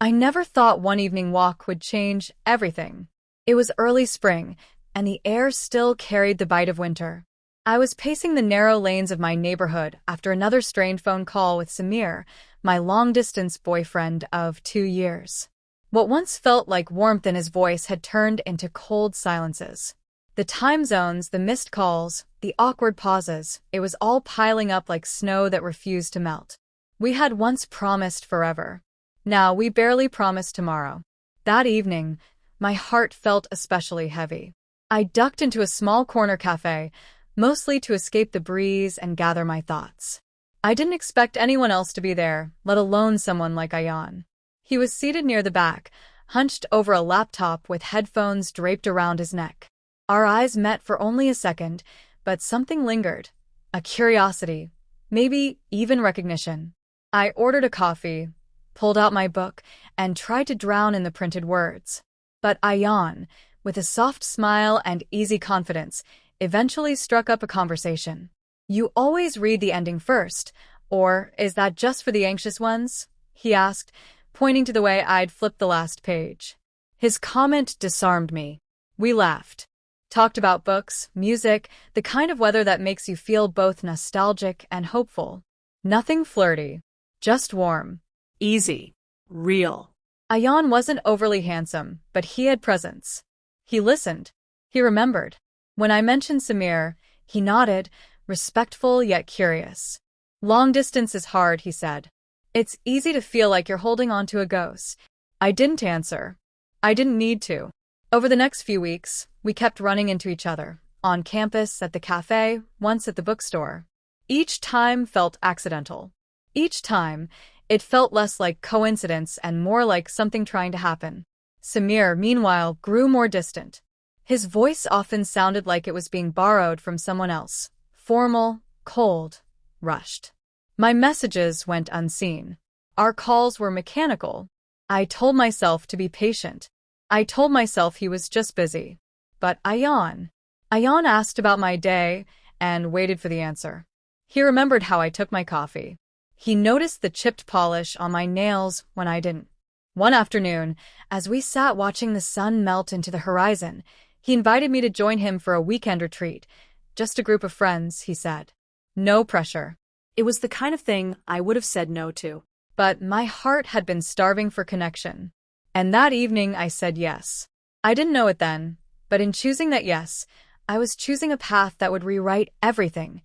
I never thought one evening walk would change everything. It was early spring, and the air still carried the bite of winter. I was pacing the narrow lanes of my neighborhood after another strained phone call with Samir, my long-distance boyfriend of 2 years. What once felt like warmth in his voice had turned into cold silences. The time zones, the missed calls, the awkward pauses, it was all piling up like snow that refused to melt. We had once promised forever. Now we barely promised tomorrow. That evening, my heart felt especially heavy. I ducked into a small corner cafe, mostly to escape the breeze and gather my thoughts. I didn't expect anyone else to be there, let alone someone like Ayan. He was seated near the back, hunched over a laptop with headphones draped around his neck. Our eyes met for only a second, but something lingered. A curiosity, maybe even recognition. I ordered a coffee, pulled out my book, and tried to drown in the printed words. But Ayan, with a soft smile and easy confidence, eventually struck up a conversation. "You always read the ending first, or is that just for the anxious ones?" he asked, pointing to the way I'd flipped the last page. His comment disarmed me. We laughed. Talked about books, music, the kind of weather that makes you feel both nostalgic and hopeful. Nothing flirty, just warm. Easy. Real. Ayan wasn't overly handsome, but he had presence. He listened. He remembered. When I mentioned Samir, he nodded, respectful yet curious. "Long distance is hard," he said. "It's easy to feel like you're holding on to a ghost." I didn't answer. I didn't need to. Over the next few weeks, we kept running into each other, on campus, at the cafe, once at the bookstore. Each time felt accidental. Each time, it felt less like coincidence and more like something trying to happen. Samir, meanwhile, grew more distant. His voice often sounded like it was being borrowed from someone else. Formal, cold, rushed. My messages went unseen. Our calls were mechanical. I told myself to be patient. I told myself he was just busy. But Ayan asked about my day and waited for the answer. He remembered how I took my coffee. He noticed the chipped polish on my nails when I didn't. One afternoon, as we sat watching the sun melt into the horizon, he invited me to join him for a weekend retreat. "Just a group of friends," he said. No pressure. It was the kind of thing I would have said no to. But my heart had been starving for connection. And that evening I said yes. I didn't know it then, but in choosing that yes, I was choosing a path that would rewrite everything.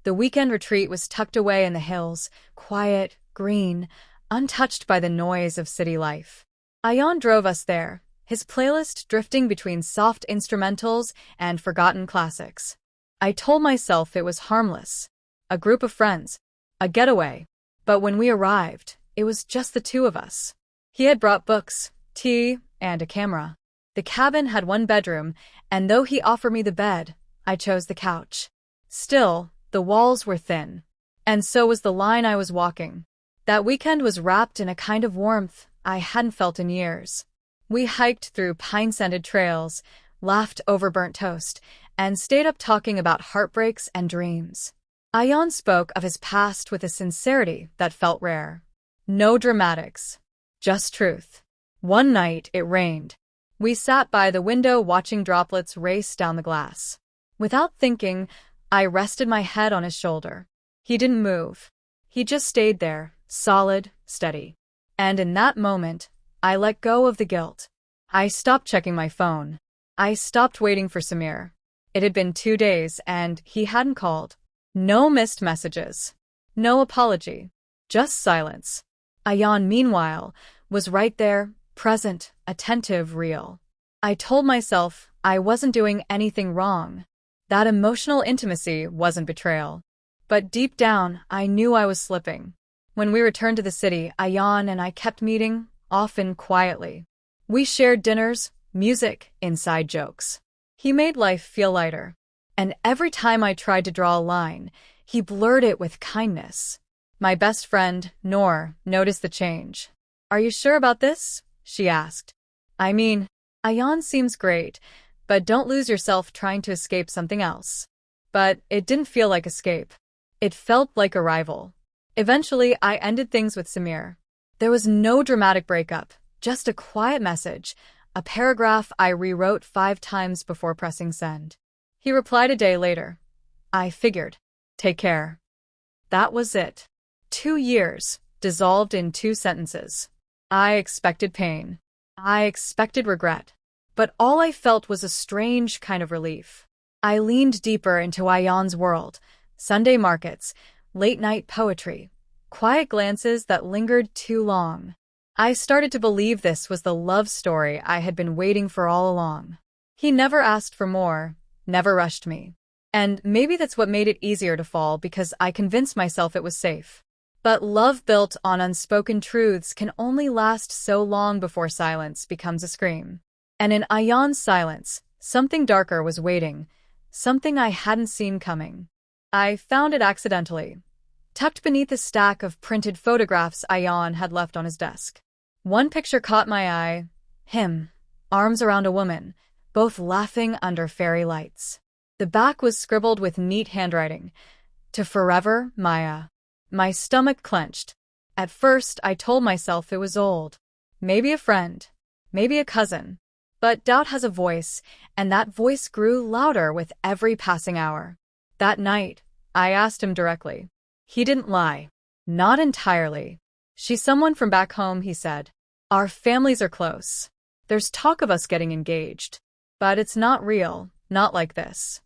The weekend retreat was tucked away in the hills, quiet, green, untouched by the noise of city life. Ayan drove us there, his playlist drifting between soft instrumentals and forgotten classics. I told myself it was harmless. A group of friends. A getaway. But when we arrived, it was just the two of us. He had brought books, tea, and a camera. The cabin had one bedroom, and though he offered me the bed, I chose the couch. Still, the walls were thin. And so was the line I was walking. That weekend was wrapped in a kind of warmth I hadn't felt in years. We hiked through pine-scented trails, laughed over burnt toast, and stayed up talking about heartbreaks and dreams. Ayan spoke of his past with a sincerity that felt rare. No dramatics. Just truth. One night, it rained. We sat by the window watching droplets race down the glass. Without thinking, I rested my head on his shoulder. He didn't move. He just stayed there, solid, steady. And in that moment, I let go of the guilt. I stopped checking my phone. I stopped waiting for Samir. It had been 2 days, and he hadn't called. No missed messages. No apology. Just silence. Ayan, meanwhile, was right there, present, attentive, real. I told myself I wasn't doing anything wrong. That emotional intimacy wasn't betrayal. But deep down, I knew I was slipping. When we returned to the city, Ayan and I kept meeting, often quietly. We shared dinners, music, inside jokes. He made life feel lighter. And every time I tried to draw a line, he blurred it with kindness. My best friend, Noor, noticed the change. "Are you sure about this?" she asked. "I mean, Ayan seems great, but don't lose yourself trying to escape something else." But it didn't feel like escape. It felt like arrival. Eventually, I ended things with Samir. There was no dramatic breakup, just a quiet message, a paragraph I rewrote 5 times before pressing send. He replied a day later. I figured. Take care. That was it. 2 years, dissolved in 2 sentences. I expected pain. I expected regret. But all I felt was a strange kind of relief. I leaned deeper into Ayan's world. Sunday markets, late-night poetry, quiet glances that lingered too long. I started to believe this was the love story I had been waiting for all along. He never asked for more, never rushed me. And maybe that's what made it easier to fall, because I convinced myself it was safe. But love built on unspoken truths can only last so long before silence becomes a scream. And in Ayan's silence, something darker was waiting, something I hadn't seen coming. I found it accidentally, tucked beneath a stack of printed photographs Ayan had left on his desk. One picture caught my eye. Him, arms around a woman, both laughing under fairy lights. The back was scribbled with neat handwriting. To forever, Maya. My stomach clenched. At first, I told myself it was old. Maybe a friend. Maybe a cousin. But doubt has a voice, and that voice grew louder with every passing hour. That night, I asked him directly. He didn't lie. Not entirely. She's someone from back home, he said. Our families are close. There's talk of us getting engaged. But it's not real, not like this.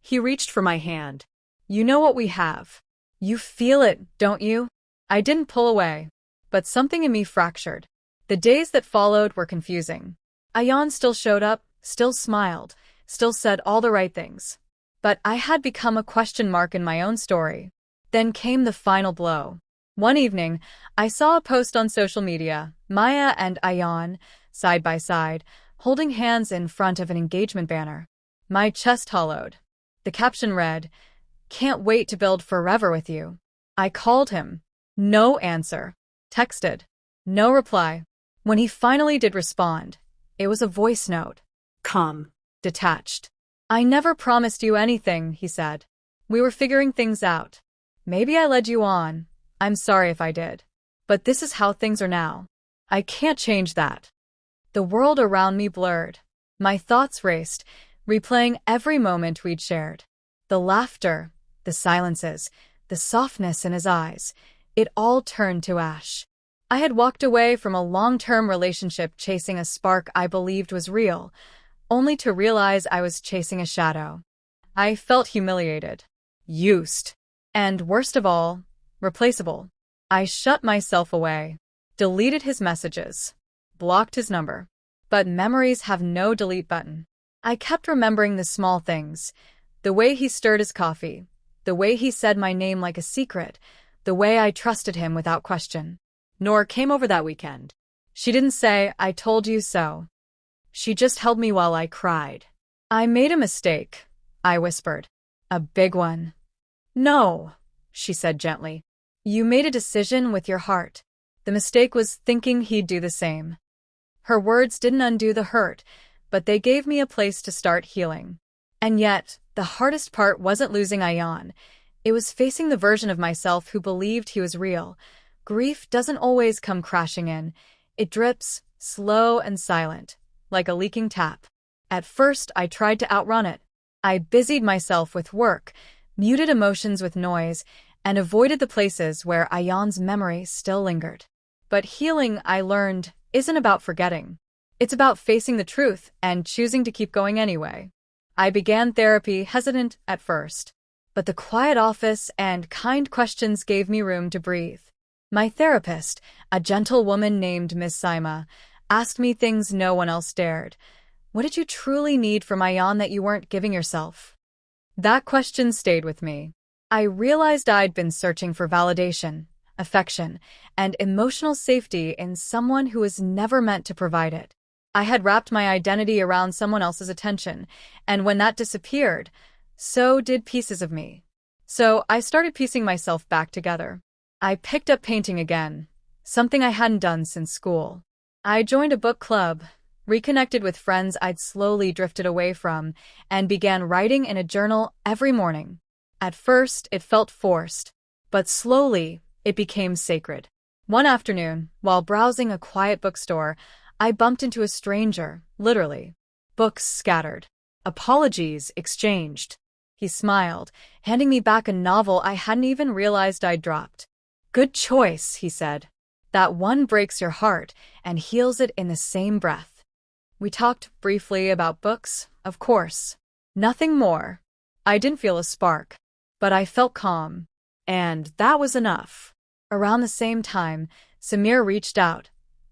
He reached for my hand. You know what we have. You feel it, don't you? I didn't pull away. But something in me fractured. The days that followed were confusing. Ayan still showed up, still smiled, still said all the right things. But I had become a question mark in my own story. Then came the final blow. One evening, I saw a post on social media, Maya and Ayan, side by side, holding hands in front of an engagement banner. My chest hollowed. The caption read, "Can't wait to build forever with you." I called him. No answer. Texted. No reply. When he finally did respond, it was a voice note. Calm. Detached. I never promised you anything, he said. We were figuring things out. Maybe I led you on. I'm sorry if I did. But this is how things are now. I can't change that. The world around me blurred. My thoughts raced, replaying every moment we'd shared. The laughter, the silences, the softness in his eyes, it all turned to ash. I had walked away from a long-term relationship chasing a spark I believed was real, only to realize I was chasing a shadow. I felt humiliated, used, and worst of all, replaceable. I shut myself away, deleted his messages, blocked his number. But memories have no delete button. I kept remembering the small things, the way he stirred his coffee, the way he said my name like a secret, the way I trusted him without question. Nor came over that weekend. She didn't say, "I told you so." She just held me while I cried. "I made a mistake," I whispered. "A big one." "No," she said gently. "You made a decision with your heart. The mistake was thinking he'd do the same." Her words didn't undo the hurt, but they gave me a place to start healing. And yet, the hardest part wasn't losing Ayan. It was facing the version of myself who believed he was real. Grief doesn't always come crashing in. It drips, slow and silent, like a leaking tap. At first, I tried to outrun it. I busied myself with work, muted emotions with noise, and avoided the places where Ayan's memory still lingered. But healing, I learned, isn't about forgetting. It's about facing the truth and choosing to keep going anyway. I began therapy, hesitant at first, but the quiet office and kind questions gave me room to breathe. My therapist, a gentle woman named Miss Saima, asked me things no one else dared. What did you truly need from Ayan that you weren't giving yourself? That question stayed with me. I realized I'd been searching for validation, affection, and emotional safety in someone who was never meant to provide it. I had wrapped my identity around someone else's attention, and when that disappeared, so did pieces of me. So I started piecing myself back together. I picked up painting again, something I hadn't done since school. I joined a book club, reconnected with friends I'd slowly drifted away from, and began writing in a journal every morning. At first, it felt forced, but slowly, it became sacred. One afternoon, while browsing a quiet bookstore, I bumped into a stranger, literally. Books scattered. Apologies exchanged. He smiled, handing me back a novel I hadn't even realized I'd dropped. Good choice, he said. That one breaks your heart and heals it in the same breath. We talked briefly about books, of course. Nothing more. I didn't feel a spark, but I felt calm. And that was enough. Around the same time, Samir reached out,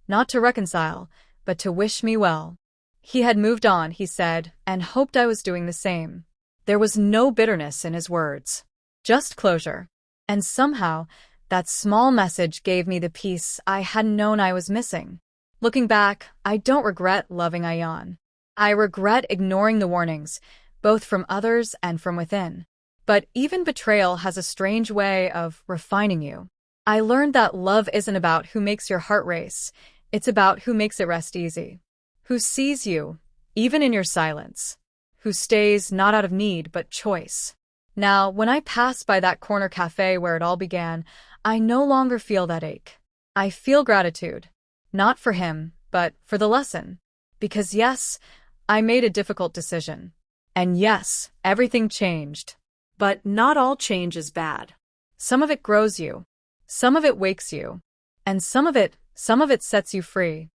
not to reconcile, but to wish me well. He had moved on, he said, and hoped I was doing the same. There was no bitterness in his words, just closure. And somehow, that small message gave me the peace I hadn't known I was missing. Looking back, I don't regret loving Ayan. I regret ignoring the warnings, both from others and from within. But even betrayal has a strange way of refining you. I learned that love isn't about who makes your heart race, it's about who makes it rest easy. Who sees you, even in your silence. Who stays not out of need but choice. Now, when I pass by that corner cafe where it all began, I no longer feel that ache. I feel gratitude. Not for him, but for the lesson. Because yes, I made a difficult decision. And yes, everything changed. But not all change is bad. Some of it grows you. Some of it wakes you. And some of it sets you free.